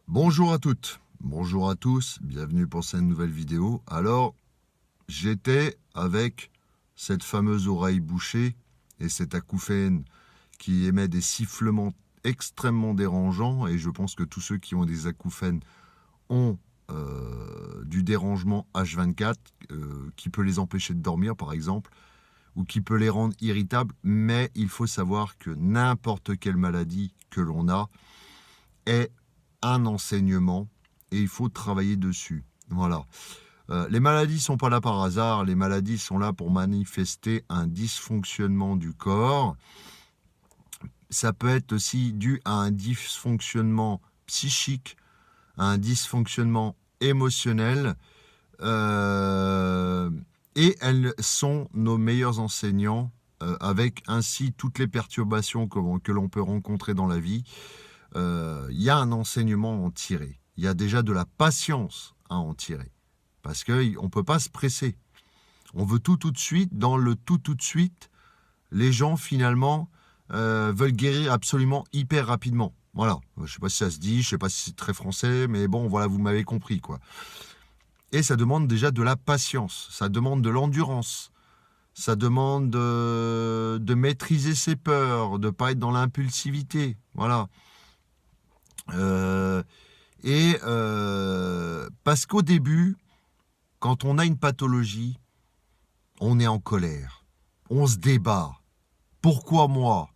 Bonjour à toutes, bonjour à tous, bienvenue pour cette nouvelle vidéo. Alors, j'étais avec cette fameuse oreille bouchée et cet acouphène qui émet des sifflements extrêmement dérangeants, et je pense que tous ceux qui ont des acouphènes ont du dérangement H24 qui peut les empêcher de dormir par exemple, ou qui peut les rendre irritables, mais il faut savoir que n'importe quelle maladie que l'on a est un enseignement et il faut travailler dessus. Voilà. Les maladies sont pas là par hasard, les maladies sont là pour manifester un dysfonctionnement du corps. Ça peut être aussi dû à un dysfonctionnement psychique, à un dysfonctionnement émotionnel, et elles sont nos meilleurs enseignants, avec ainsi toutes les perturbations que l'on peut rencontrer dans la vie. Il y a un enseignement à en tirer. Il y a déjà de la patience à en tirer. Parce qu'on ne peut pas se presser. On veut tout de suite. Dans le tout de suite, les gens finalement veulent guérir absolument hyper rapidement. Voilà. Je ne sais pas si ça se dit, je ne sais pas si c'est très français, mais bon, voilà, vous m'avez compris, quoi. Et ça demande déjà de la patience, ça demande de l'endurance, ça demande de maîtriser ses peurs, de ne pas être dans l'impulsivité. Voilà. Parce qu'au début, quand on a une pathologie, on est en colère, on se débat. Pourquoi moi?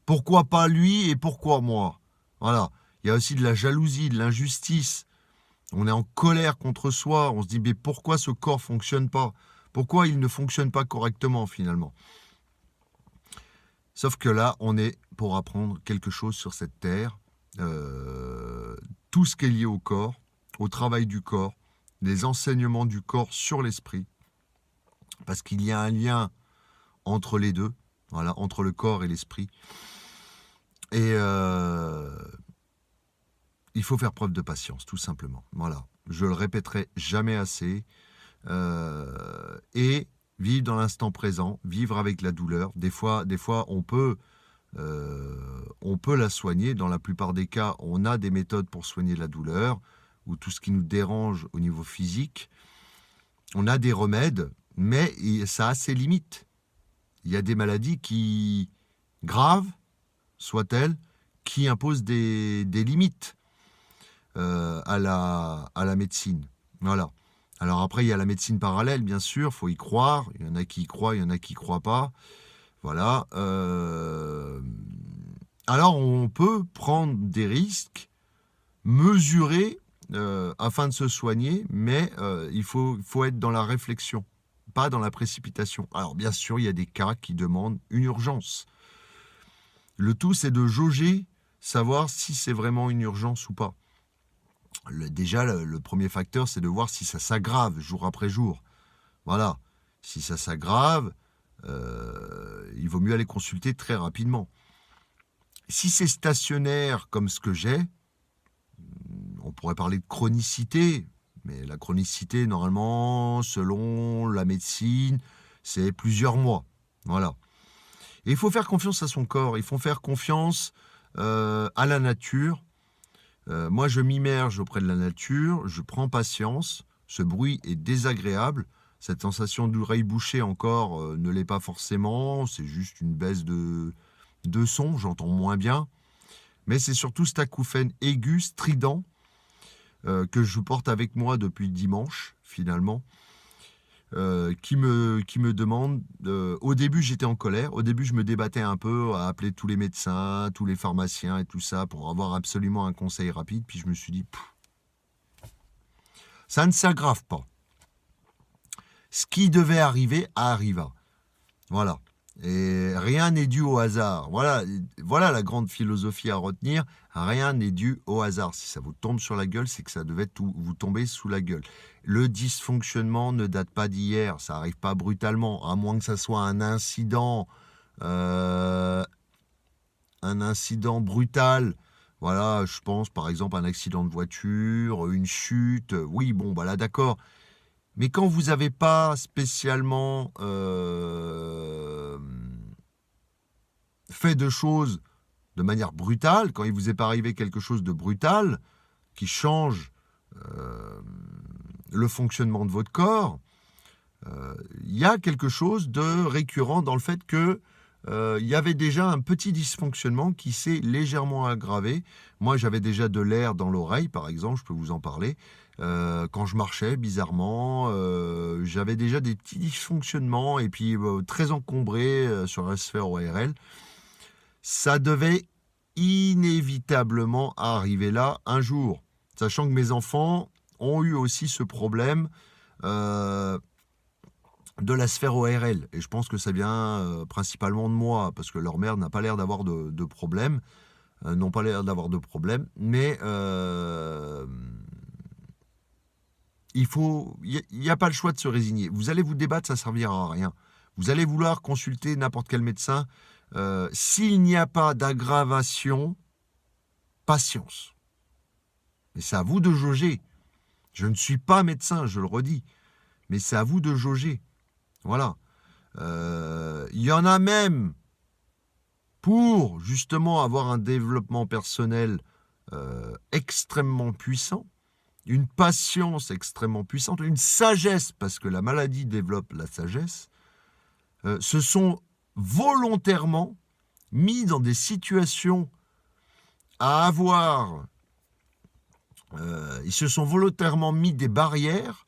Pourquoi pas lui et pourquoi moi? Voilà. Il y a aussi de la jalousie, de l'injustice. On est en colère contre soi. On se dit, mais pourquoi ce corps ne fonctionne pas? Pourquoi il ne fonctionne pas correctement finalement? Sauf que là, on est pour apprendre quelque chose sur cette terre. Tout ce qui est lié au corps, au travail du corps, les enseignements du corps sur l'esprit, parce qu'il y a un lien entre les deux, voilà, entre le corps et l'esprit. Et il faut faire preuve de patience, tout simplement. Voilà, je le répéterai jamais assez. Et vivre dans l'instant présent, vivre avec la douleur. Des fois, on peut la soigner. Dans la plupart des cas, on a des méthodes pour soigner la douleur ou tout ce qui nous dérange au niveau physique. On a des remèdes, mais ça a ses limites. Il y a des maladies qui, graves soient-elles, qui imposent des limites à la médecine. Voilà. Alors après, il y a la médecine parallèle, bien sûr, il faut y croire. Il y en a qui y croient, il y en a qui y croient pas. Voilà. Alors, on peut prendre des risques mesurés afin de se soigner, mais il faut être dans la réflexion, pas dans la précipitation. Alors, bien sûr, il y a des cas qui demandent une urgence. Le tout, c'est de jauger, savoir si c'est vraiment une urgence ou pas. Déjà, le premier facteur, c'est de voir si ça s'aggrave jour après jour. Voilà. Si ça s'aggrave, il vaut mieux aller consulter très rapidement. Si c'est stationnaire comme ce que j'ai, on pourrait parler de chronicité, mais la chronicité, normalement, selon la médecine, c'est plusieurs mois. Voilà. Et il faut faire confiance à son corps, il faut faire confiance à la nature. Moi, je m'immerge auprès de la nature, je prends patience, ce bruit est désagréable, cette sensation d'oreille bouchée encore ne l'est pas forcément, c'est juste une baisse de son, j'entends moins bien, mais c'est surtout cet acouphène aigu, strident, que je porte avec moi depuis dimanche, finalement, qui me demande... au début, j'étais en colère. Au début, je me débattais un peu à appeler tous les médecins, tous les pharmaciens et tout ça pour avoir absolument un conseil rapide. Puis je me suis dit, ça ne s'aggrave pas. Ce qui devait arriver arriva. Voilà. Et rien n'est dû au hasard. Voilà la grande philosophie à retenir. Rien n'est dû au hasard. Si ça vous tombe sur la gueule, c'est que ça devait vous tomber sous la gueule. Le dysfonctionnement ne date pas d'hier. Ça n'arrive pas brutalement, à moins que ça soit un incident brutal. Voilà, je pense par exemple un accident de voiture, une chute. Oui, bon, bah là, d'accord. Mais quand vous n'avez pas spécialement fait de choses de manière brutale, quand il vous est pas arrivé quelque chose de brutal, qui change le fonctionnement de votre corps, il y a quelque chose de récurrent dans le fait que il y avait déjà un petit dysfonctionnement qui s'est légèrement aggravé. Moi, j'avais déjà de l'air dans l'oreille, par exemple, je peux vous en parler. Quand je marchais, bizarrement, j'avais déjà des petits dysfonctionnements et puis très encombré sur la sphère ORL. Ça devait inévitablement arriver là un jour, sachant que mes enfants ont eu aussi ce problème de la sphère ORL. Et je pense que ça vient principalement de moi, parce que leur mère n'a pas l'air d'avoir de problème, n'ont pas l'air d'avoir de problème, mais il n'y a pas le choix de se résigner. Vous allez vous débattre, ça ne servira à rien. Vous allez vouloir consulter n'importe quel médecin. S'il n'y a pas d'aggravation, patience. Mais c'est à vous de jauger. Je ne suis pas médecin, je le redis, mais c'est à vous de jauger. Voilà. Il y en a même pour justement avoir un développement personnel extrêmement puissant, une patience extrêmement puissante, une sagesse, parce que la maladie développe la sagesse, se sont volontairement mis dans des situations à avoir, ils se sont volontairement mis des barrières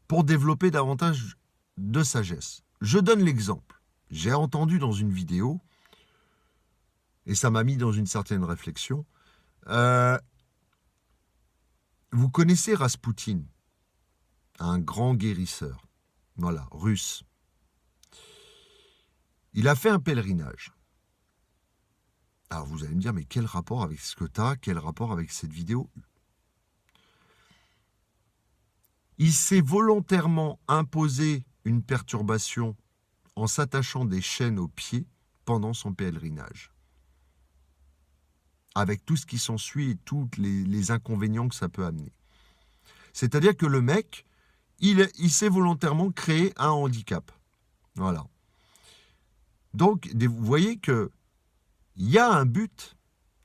pour développer davantage de sagesse. Je donne l'exemple. J'ai entendu dans une vidéo, et ça m'a mis dans une certaine réflexion, vous connaissez Raspoutine, un grand guérisseur, voilà, russe. Il a fait un pèlerinage. Alors vous allez me dire, mais quel rapport avec ce que tu as, quel rapport avec cette vidéo? Il s'est volontairement imposé une perturbation en s'attachant des chaînes aux pieds pendant son pèlerinage. Avec tout ce qui s'ensuit et tous les inconvénients que ça peut amener. C'est-à-dire que le mec, il s'est volontairement créé un handicap. Voilà. Donc, vous voyez qu'il y a un but,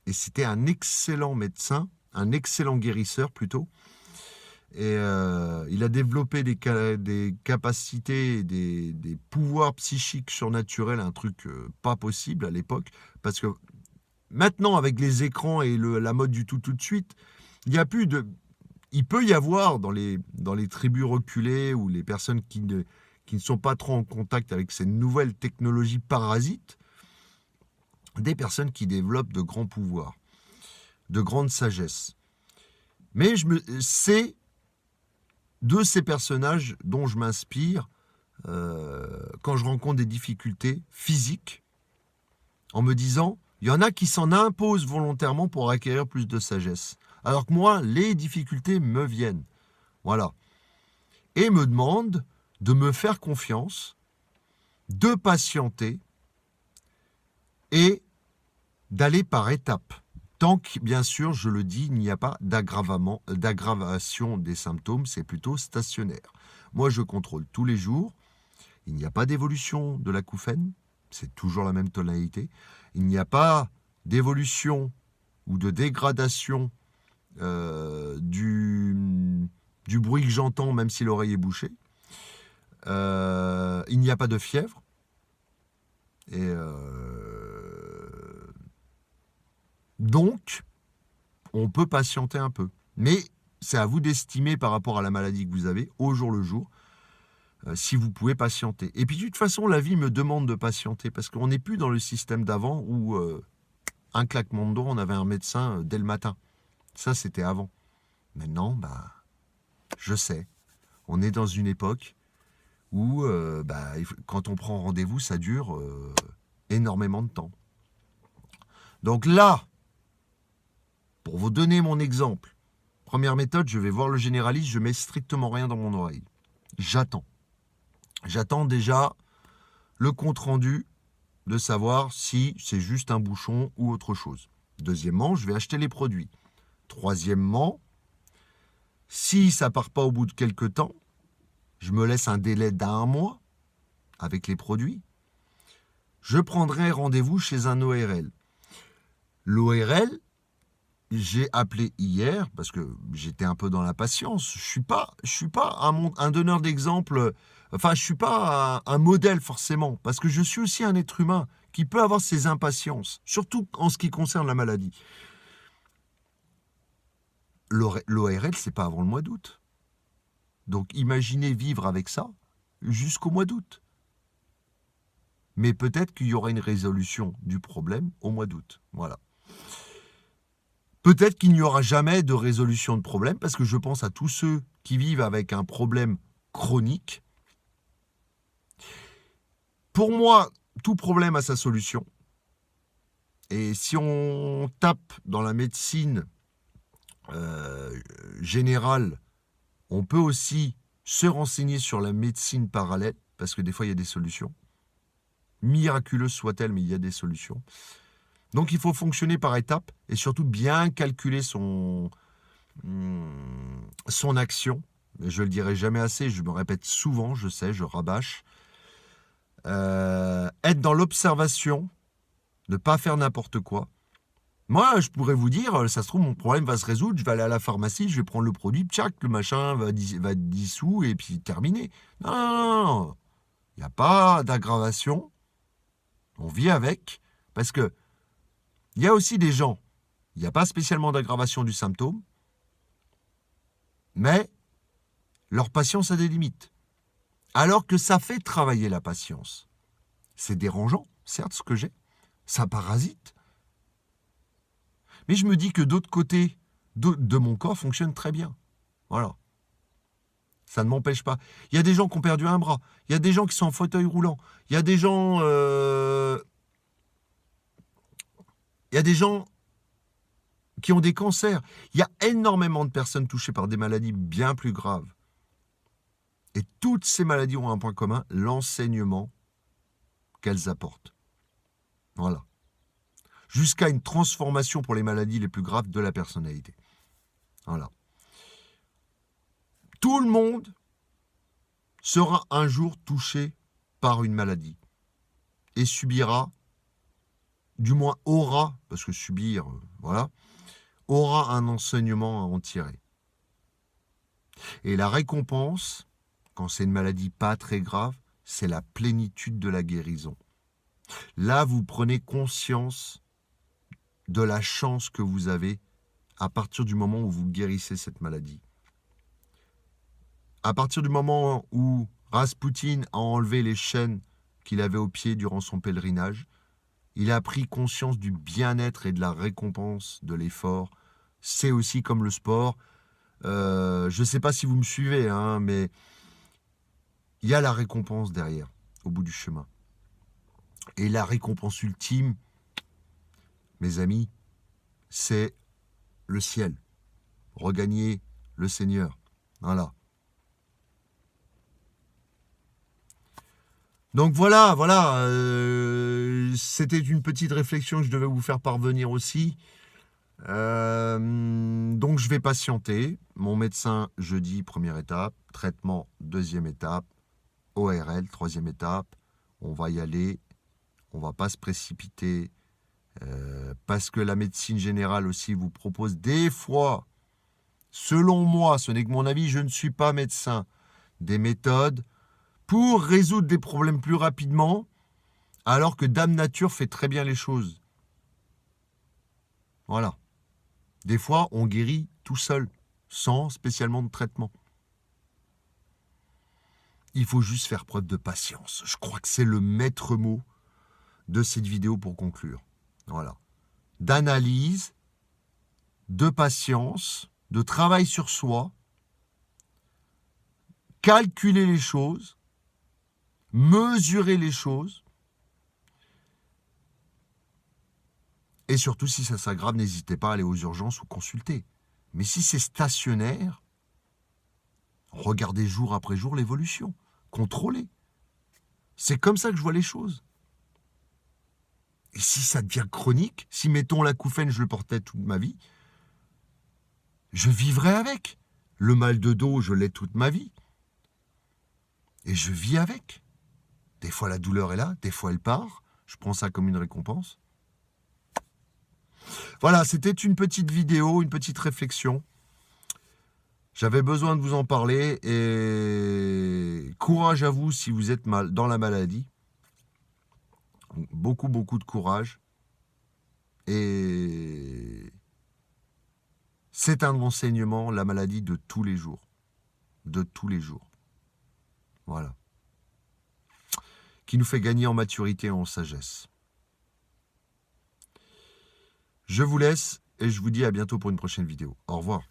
et c'était un excellent médecin, un excellent guérisseur plutôt, et il a développé des capacités, des pouvoirs psychiques surnaturels, un truc pas possible à l'époque, parce que maintenant, avec les écrans et la mode du tout de suite, il y a plus de... Il peut y avoir dans les tribus reculées ou les personnes qui ne sont pas trop en contact avec ces nouvelles technologies parasites, des personnes qui développent de grands pouvoirs, de grande sagesse. Mais c'est de ces personnages dont je m'inspire quand je rencontre des difficultés physiques, en me disant, il y en a qui s'en imposent volontairement pour acquérir plus de sagesse. Alors que moi, les difficultés me viennent. Voilà. Et me demandent de me faire confiance, de patienter et d'aller par étapes. Tant que, bien sûr, je le dis, il n'y a pas d'aggravation des symptômes, c'est plutôt stationnaire. Moi, je contrôle tous les jours. Il n'y a pas d'évolution de l'acouphène, c'est toujours la même tonalité. Il n'y a pas d'évolution ou de dégradation du bruit que j'entends, même si l'oreille est bouchée. Il n'y a pas de fièvre. Et donc, on peut patienter un peu. Mais c'est à vous d'estimer par rapport à la maladie que vous avez, au jour le jour, si vous pouvez patienter. Et puis, de toute façon, la vie me demande de patienter, parce qu'on n'est plus dans le système d'avant où un claquement de doigts, on avait un médecin dès le matin. Ça, c'était avant. Maintenant, je sais. On est dans une époque où, quand on prend rendez-vous, ça dure énormément de temps. Donc là, pour vous donner mon exemple, première méthode, je vais voir le généraliste, je mets strictement rien dans mon oreille. J'attends. J'attends déjà le compte-rendu de savoir si c'est juste un bouchon ou autre chose. Deuxièmement, je vais acheter les produits. Troisièmement, si ça part pas au bout de quelques temps, je me laisse un délai d'1 mois avec les produits. Je prendrai rendez-vous chez un ORL. L'ORL, j'ai appelé hier parce que j'étais un peu dans la patience. Je suis pas un donneur d'exemple. Enfin, je suis pas un modèle forcément parce que je suis aussi un être humain qui peut avoir ses impatiences, surtout en ce qui concerne la maladie. L'ORL, c'est pas avant le mois d'août. Donc, imaginez vivre avec ça jusqu'au mois d'août. Mais peut-être qu'il y aura une résolution du problème au mois d'août. Voilà. Peut-être qu'il n'y aura jamais de résolution de problème parce que je pense à tous ceux qui vivent avec un problème chronique. Pour moi, tout problème a sa solution. Et si on tape dans la médecine générale, on peut aussi se renseigner sur la médecine parallèle parce que des fois, il y a des solutions. Miraculeuses soient-elles, mais il y a des solutions. Donc, il faut fonctionner par étapes et surtout bien calculer son action. Je le dirai jamais assez, je me répète souvent, je sais, je rabâche. Être dans l'observation, ne pas faire n'importe quoi. Moi, je pourrais vous dire, ça se trouve, mon problème va se résoudre, je vais aller à la pharmacie, je vais prendre le produit, tchac, le machin va être dissous et puis terminé. Non, non, non, il n'y a pas d'aggravation, on vit avec, parce que il y a aussi des gens, il n'y a pas spécialement d'aggravation du symptôme, mais leur patience a des limites. Alors que ça fait travailler la patience. C'est dérangeant, certes, ce que j'ai. Ça parasite. Mais je me dis que d'autre côté de mon corps fonctionne très bien. Voilà. Ça ne m'empêche pas. Il y a des gens qui ont perdu un bras. Il y a des gens qui sont en fauteuil roulant. Il y a des gens... il y a des gens qui ont des cancers. Il y a énormément de personnes touchées par des maladies bien plus graves. Et toutes ces maladies ont un point commun, l'enseignement qu'elles apportent. Voilà. Jusqu'à une transformation pour les maladies les plus graves de la personnalité. Voilà. Tout le monde sera un jour touché par une maladie et subira, du moins aura, parce que subir, voilà, aura un enseignement à en tirer. Et la récompense, quand c'est une maladie pas très grave, c'est la plénitude de la guérison. Là, vous prenez conscience de la chance que vous avez à partir du moment où vous guérissez cette maladie. À partir du moment où Raspoutine a enlevé les chaînes qu'il avait aux pieds durant son pèlerinage, il a pris conscience du bien-être et de la récompense de l'effort. C'est aussi comme le sport. Je ne sais pas si vous me suivez, hein, mais il y a la récompense derrière, au bout du chemin. Et la récompense ultime, mes amis, c'est le ciel. Regagner le Seigneur. Voilà. Donc voilà, c'était une petite réflexion que je devais vous faire parvenir aussi. Donc je vais patienter. Mon médecin, jeudi, première étape. Traitement, deuxième étape. ORL, troisième étape. On va y aller. On ne va pas se précipiter. Parce que la médecine générale aussi vous propose des fois, selon moi, ce n'est que mon avis, je ne suis pas médecin, des méthodes pour résoudre des problèmes plus rapidement, alors que Dame Nature fait très bien les choses. Voilà. Des fois, on guérit tout seul, sans spécialement de traitement. Il faut juste faire preuve de patience. Je crois que c'est le maître mot de cette vidéo pour conclure. Voilà. D'analyse, de patience, de travail sur soi, calculer les choses, mesurer les choses, et surtout, si ça s'aggrave, n'hésitez pas à aller aux urgences ou consulter. Mais si c'est stationnaire, regardez jour après jour l'évolution, contrôlez. C'est comme ça que je vois les choses. Et si ça devient chronique, si mettons l'acouphène, je le portais toute ma vie, je vivrai avec. Le mal de dos, je l'ai toute ma vie. Et je vis avec. Des fois, la douleur est là, des fois, elle part. Je prends ça comme une récompense. Voilà, c'était une petite vidéo, une petite réflexion. J'avais besoin de vous en parler et courage à vous si vous êtes dans la maladie. Beaucoup, beaucoup de courage. Et c'est un enseignement, la maladie de tous les jours. De tous les jours. Voilà. Qui nous fait gagner en maturité et en sagesse. Je vous laisse et je vous dis à bientôt pour une prochaine vidéo. Au revoir.